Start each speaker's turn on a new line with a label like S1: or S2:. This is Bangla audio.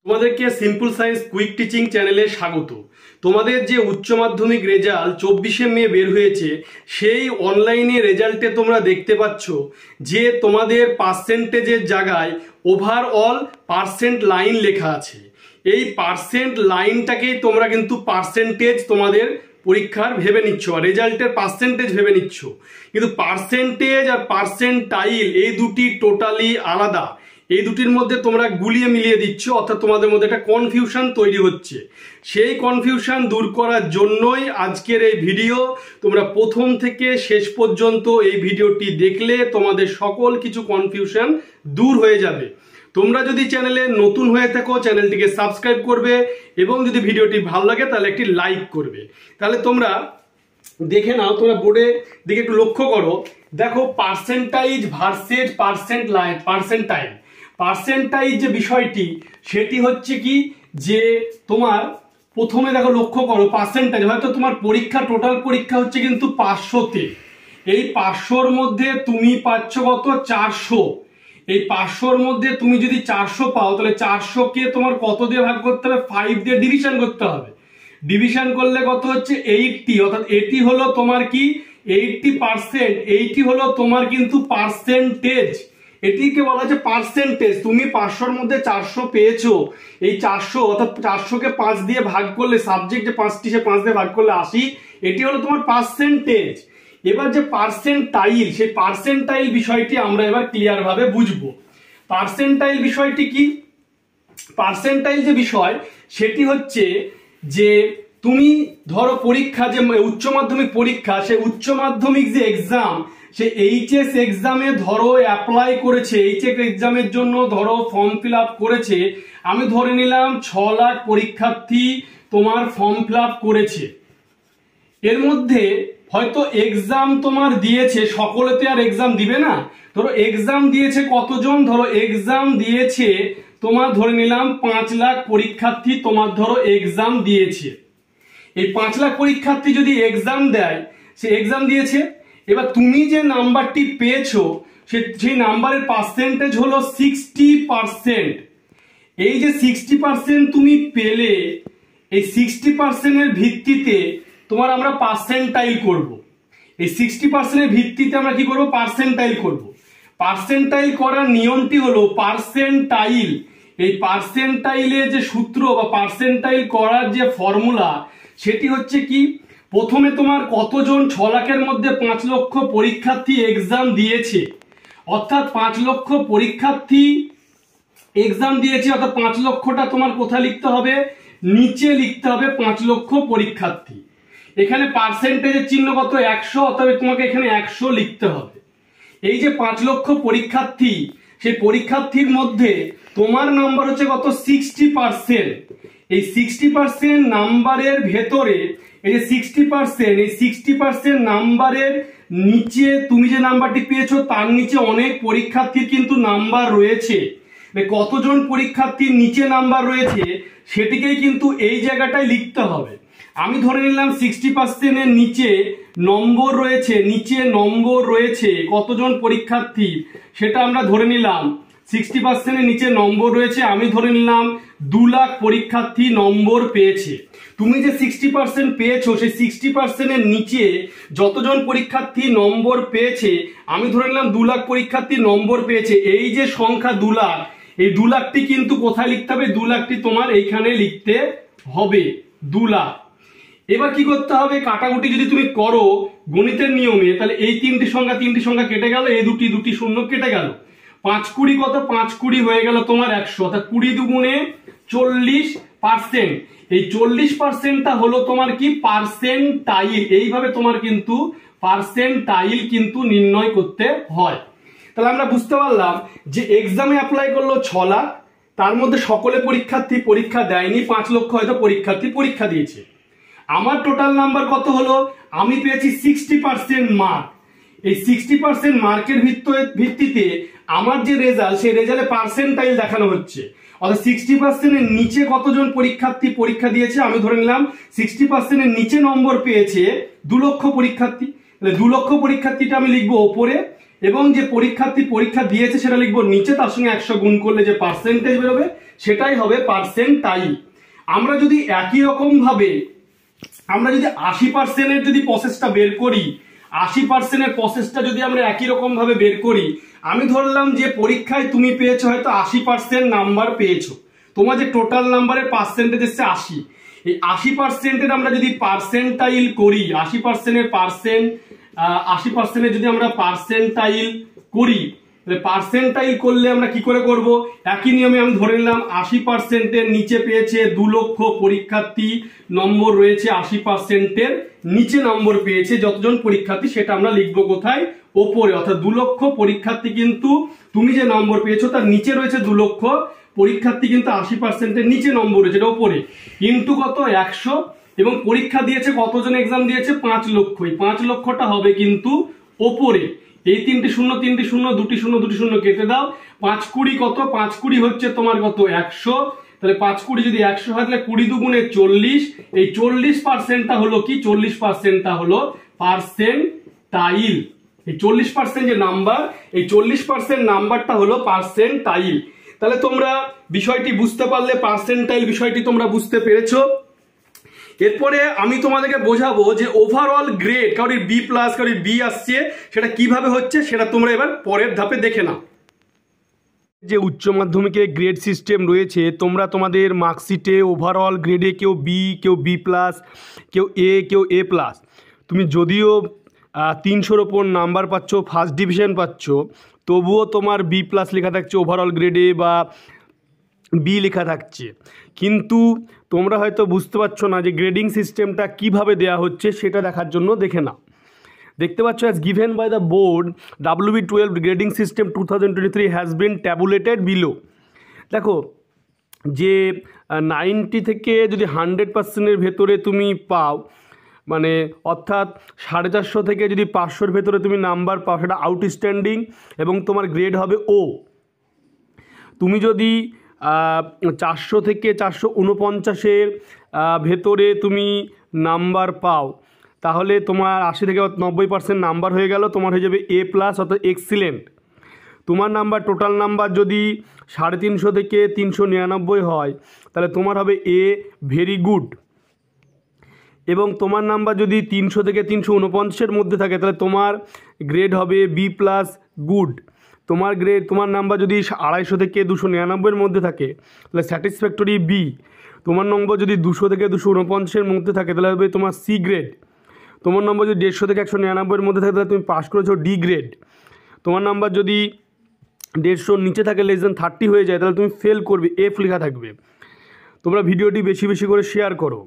S1: তোমাদেরকে সিম্পল সায়েন্স কুইক টিচিং চ্যানেলে স্বাগত। তোমাদের যে উচ্চ মাধ্যমিক রেজাল্ট 24শে মে বের হয়েছে, সেই অনলাইনে রেজাল্টে তোমরা দেখতে পাচ্ছ যে তোমাদের পার্সেন্টেজের জায়গায় ওভারঅল পার্সেন্ট লাইন লেখা আছে। এই পার্সেন্ট লাইনটাকেই তোমরা কিন্তু পার্সেন্টেজ তোমাদের পরীক্ষার ভেবে নিচ্ছ, রেজাল্টের পার্সেন্টেজ ভেবে নিচ্ছ, কিন্তু পার্সেন্টেজ আর পার্সেন্টাইল এই দুটি টোটালি আলাদা। এই দুটির মধ্যে তোমরা গুলিয়ে মিলিয়ে দিচ্ছ, অর্থাৎ তোমাদের মধ্যে একটা কনফিউশন তৈরি হচ্ছে। সেই কনফিউশন দূর করার জন্যই আজকের এই ভিডিও। তোমরা প্রথম থেকে শেষ পর্যন্ত এই ভিডিওটি দেখলে তোমাদের সকল কিছু কনফিউশন দূর হয়ে যাবে। তোমরা যদি চ্যানেলে নতুন হয়ে থাকো চ্যানেলটিকে সাবস্ক্রাইব করবে, এবং যদি ভিডিওটি ভালো লাগে তাহলে একটি লাইক করবে। তাহলে তোমরা দেখে নাও, তোমরা বোর্ডে দিকে একটু লক্ষ্য করো। দেখো পার্সেন্টাইজ ভার্সেস পার্সেন্টাইল। পার্সেন্টাইজ যে বিষয়টি, সেটি হচ্ছে কি যে তোমার প্রথমে দেখো লক্ষ্য করো পার্সেন্টাইজ, হয়তো তোমার পরীক্ষা টোটাল পরীক্ষা হচ্ছে কিন্তু 500তে, এই 500র মধ্যে তুমি পাচ্ছ কত 400। এই 500র মধ্যে তুমি যদি 400 পাও তাহলে 400কে তোমার কত দিয়ে ভাগ করতে হবে? 5 দিয়ে ডিভিশন করতে হবে। ডিভিশন করলে কত হচ্ছে 80, অর্থাৎ এটি হলো তোমার কি 80%। এইটি হলো তোমার কিন্তু পার্সেন্টেজ, এটিকে বলা হচ্ছে পার্সেন্টেজ। তুমি 500র মধ্যে 400 পেয়েছো, এই 400 অর্থাৎ 400কে 5 দিয়ে ভাগ করলে, সাবজেক্ট যে 5টি সে 5 দিয়ে ভাগ করলে 80, এটি হলো তোমার পার্সেন্টেজ। এবার যে পার্সেন্টাইল, সেই পার্সেন্টাইল বিষয়টি আমরা এবার ক্লিয়ার ভাবে বুঝবো। পার্সেন্টাইল বিষয়টি কি? পার্সেন্টাইল যে বিষয় সেটি হচ্ছে যে তুমি ধরো পরীক্ষা যে উচ্চ মাধ্যমিক পরীক্ষা, সেই উচ্চ মাধ্যমিক যে এক্সাম, সে এইচএস এক্সামে ধরো অ্যাপ্লাই করেছে, এইচএস এক্সামের জন্য ধরো ফর্ম ফিল আপ করেছে। আমি ধরে নিলাম 6 লাখ পরীক্ষার্থী তোমার ফর্ম ফিল আপ করেছে। এর মধ্যে হয়তো এক্সাম তোমার দিয়েছে, সকলেতে আর এক্সাম দিবে না, ধরো এক্সাম দিয়েছে কতজন? ধরো এক্সাম দিয়েছে তোমার ধরে নিলাম 5 লাখ পরীক্ষার্থী তোমার ধরো এক্সাম দিয়েছে। এই 5 লাখ পরীক্ষার্থী যদি এক্সাম দেয়, সে এক্সাম দিয়েছে, এবার তুমি যে নাম্বারটি পেয়েছো সেই নাম্বারের পার্সেন্টেজ হলো 60%। এই যে 60% তুমি পেলে, এই 60% এর ভিত্তিতে তোমার আমরা পার্সেন্টাইল করব। এই 60% এর ভিত্তিতে আমরা কি করব? পার্সেন্টাইল করব। পার্সেন্টাইল করার নিয়মটি হলো পার্সেন্টাইল। এই পার্সেন্টাইলের যে সূত্র বা পার্সেন্টাইল করার যে ফর্মুলা, সেটি হচ্ছে কি, প্রথমে তোমার কতজন 6 লাখের মধ্যে 5 লক্ষ পরীক্ষার্থী এক্সাম দিয়েছে, অর্থাৎ 5 লক্ষ পরীক্ষার্থী এক্সাম দিয়েছে, অর্থাৎ 5 লক্ষটা তোমার কোথায় লিখতে হবে? নিচে লিখতে হবে 5 লক্ষ পরীক্ষার্থী। এখানে পার্সেন্টেজের চিহ্ন কত? 100, অর্থাৎ তোমাকে এখানে 100 লিখতে হবে। এই যে 5 লক্ষ পরীক্ষার্থী, সেই পরীক্ষার্থীর মধ্যে তোমার নাম্বার হচ্ছে কত? 60%। এই 60% নাম্বারের ভেতরে এই যে 60%, এই 60% নাম্বারের নিচে তুমি যে নাম্বারটি পেয়েছো তার নিচে অনেক পরীক্ষার্থীর কিন্তু নাম্বার রয়েছে। কতজন পরীক্ষার্থীর নিচে নাম্বার রয়েছে সেটিকেই কিন্তু এই জায়গাটায় লিখতে হবে। আমি ধরে নিলাম 60% এর নিচে নম্বর রয়েছে, নিচে নম্বর রয়েছে কতজন পরীক্ষার্থী, সেটা আমরা ধরে নিলাম 60% এর নিচে নম্বর রয়েছে, আমি ধরে নিলাম 2 লাখ পরীক্ষার্থী নম্বর পেয়েছে। তুমি যে 60% পেয়েছো, সেই 60% এর নিচে যতজন পরীক্ষার্থী নম্বর পেয়েছে, আমি ধরে নিলাম 2 লাখ পরীক্ষার্থী নম্বর পেয়েছে। এই যে সংখ্যা 2 লাখ, এই 2 লাখটি কিন্তু কোথায় লিখতে হবে? 2 লাখটি তোমার এইখানে লিখতে হবে, 2 লাখ। এবার কি করতে হবে? কাটাকুটি যদি তুমি করো গণিতের নিয়মে, তাহলে এই তিনটি সংখ্যা কেটে গেল, এই দুটি শূন্য কেটে গেল। 5 20 কত? 5 20 হয়ে গেল তোমার 100, অর্থাৎ 20 দুগুণে 40%। এই 40%টা হলো তোমার কি? পার্সেন্টাইল। এইভাবে তোমার কিন্তু পার্সেন্টাইল কিন্তু নির্ণয় করতে হয়। তাহলে আমরা বুঝতে পারলাম যে এক্সামে অ্যাপ্লাই করলো 6 লাখ, তার মধ্যে সকলে পরীক্ষার্থী পরীক্ষা দেয়নি, 5 লক্ষ হয়তো পরীক্ষার্থী পরীক্ষা দিয়েছে। আমার টোটাল নাম্বার কত হলো? আমি পেয়েছি 60% মার্ক। এই 60% মার্কের ভিত্তিতে আমার যে রেজাল্ট, সেই রেজাল্টে পার্সেন্টাইল দেখানো হচ্ছে, অর্থাৎ 60% এর নিচে কতজন পরীক্ষার্থী পরীক্ষা দিয়েছে। আমি ধরে নিলাম 60% এর নিচে নম্বর পেয়েছে 2 লক্ষ পরীক্ষার্থী। 2 লক্ষ পরীক্ষার্থীটা আমি লিখবো ওপরে, এবং যে পরীক্ষার্থী পরীক্ষা দিয়েছে সেটা লিখবো নিচে, তার সঙ্গে 100 গুণ করলে যে পার্সেন্টেজ বেরোবে সেটাই হবে পার্সেন্টাইল। আমরা যদি একই রকম ভাবে আমরা যদি 80% যদি প্রসেসটা বের করি, 80% প্রসেসটা যদি আমরা একই রকম ভাবে বের করি, আমি ধরলাম যে পরীক্ষায় তুমি পেয়েছো হয়তো 80% নাম্বার পেয়েছো, তোমার যে টোটাল নাম্বারের পার্সেন্টেজ এসছে 80, এই 80%-এর আমরা যদি পার্সেন্টাইল করি, 80%-এর যদি আমরা পার্সেন্টাইল করি, তাহলে পার্সেন্টাইল করলে আমরা কি করে করব, একই নিয়মে আমি ধরে নিলাম 80%-এর নিচে পেয়েছে 2 লক্ষ পরীক্ষার্থী, নম্বর রয়েছে 80%-এর নিচে নম্বর পেয়েছে যতজন পরীক্ষার্থী, সেটা আমরা লিখবো কোথায়, ওপরে। অর্থাৎ 2 লক্ষ পরীক্ষার্থী কিন্তু তুমি যে নম্বর পেয়েছো তার নিচে রয়েছে 2 লক্ষ পরীক্ষার্থী কিন্তু 80%-এর নিচে নম্বর রয়েছে, এটা ওপরে, ইন্টু কত 100, এবং পরীক্ষা দিয়েছে কতজন এক্সাম দিয়েছে 5 লক্ষ, এই 5 লক্ষটা হবে কিন্তু ওপরে। এই 3টি শূন্য 2টি শূন্য 2টি শূন্য কেটে দাও, 5 20 কত, 5 20 হচ্ছে তোমার কত 100, তাহলে 5 20 যদি 100 হয় তাহলে 20 দুগুণে 40, এই 40%টা হলো কি, 40%টা হলো পার্সেন্টাইল। এই 40% যে নাম্বার, এই 40% নাম্বারটা হলো পার্সেন্টাইল। তাহলে তোমরা বিষয়টি বুঝতে পারলে, পার্সেন্টাইল বিষয়টি তোমরা বুঝতে পেরেছো। এরপরে আমি তোমাদেরকে বোঝাবো যে ওভারঅল গ্রেড, কারোর বি প্লাস কারোর বি আসছে, সেটা কিভাবে হচ্ছে সেটা তোমরা এবার পরের ধাপে দেখে নাও। যে উচ্চ মাধ্যমিকের গ্রেড সিস্টেম রয়েছে, তোমরা তোমাদের মার্কশিটে ওভারঅল গ্রেডে কেউ বি, কেউ বি প্লাস, কেউ এ প্লাস, তুমি যদিও 300-র ওপর নাম্বার পাচ্ছ, ফার্স্ট ডিভিশন পাচ্ছ, তবুও তোমার বি প্লাস লেখা থাকছে ওভারঅল গ্রেডে বা বি লেখা থাকছে। কিন্তু তোমরা হয়তো বুঝতে পারছো না যে গ্রেডিং সিস্টেমটা কিভাবে দেয়া হচ্ছে, সেটা দেখার জন্য দেখে নাও। দেখতে পাচ্ছ, as given by the board WB12 grading system 2023 has been tabulated below. দেখো যে 90 থেকে যদি 100%-এর ভেতরে তুমি পাও, মানে অর্থাৎ 450 থেকে যদি 500-র ভেতরে তুমি নাম্বার পাও, সেটা আউটস্ট্যান্ডিং এবং তোমার গ্রেড হবে ও। তুমি যদি 400 থেকে 449-এর ভেতরে তুমি নাম্বার পাও, তাহলে তোমার 80 থেকে 90% নাম্বার হয়ে গেল, তোমার হয়ে যাবে এ প্লাস, অর্থাৎ এক্সিলেন্ট। তোমার নাম্বার, টোটাল নাম্বার যদি 350 থেকে 399 হয়, তাহলে তোমার হবে এ ভেরি গুড। এবং তোমার নাম্বার যদি 300 থেকে 349-এর মধ্যে থাকে, তাহলে তোমার গ্রেড হবে বি প্লাস গুড। তোমার নাম্বার যদি 250 থেকে 299-এর মধ্যে থাকে, তাহলে স্যাটিসফ্যাক্টরি বি। তোমার নম্বর যদি 200 থেকে 249-এর মধ্যে থাকে, তাহলে হবে তোমার সি গ্রেড। তোমার নম্বর যদি 150 থেকে 199-এর মধ্যে থাকে, তাহলে তুমি পাস করেছো ডি গ্রেড। তোমার নাম্বার যদি 150-র নিচে থাকে, লেস দেন 30 হয়ে যায়, তাহলে তুমি ফেল করবে, এফ লেখা থাকবে। তোমরা ভিডিওটি বেশি বেশি করে শেয়ার করো।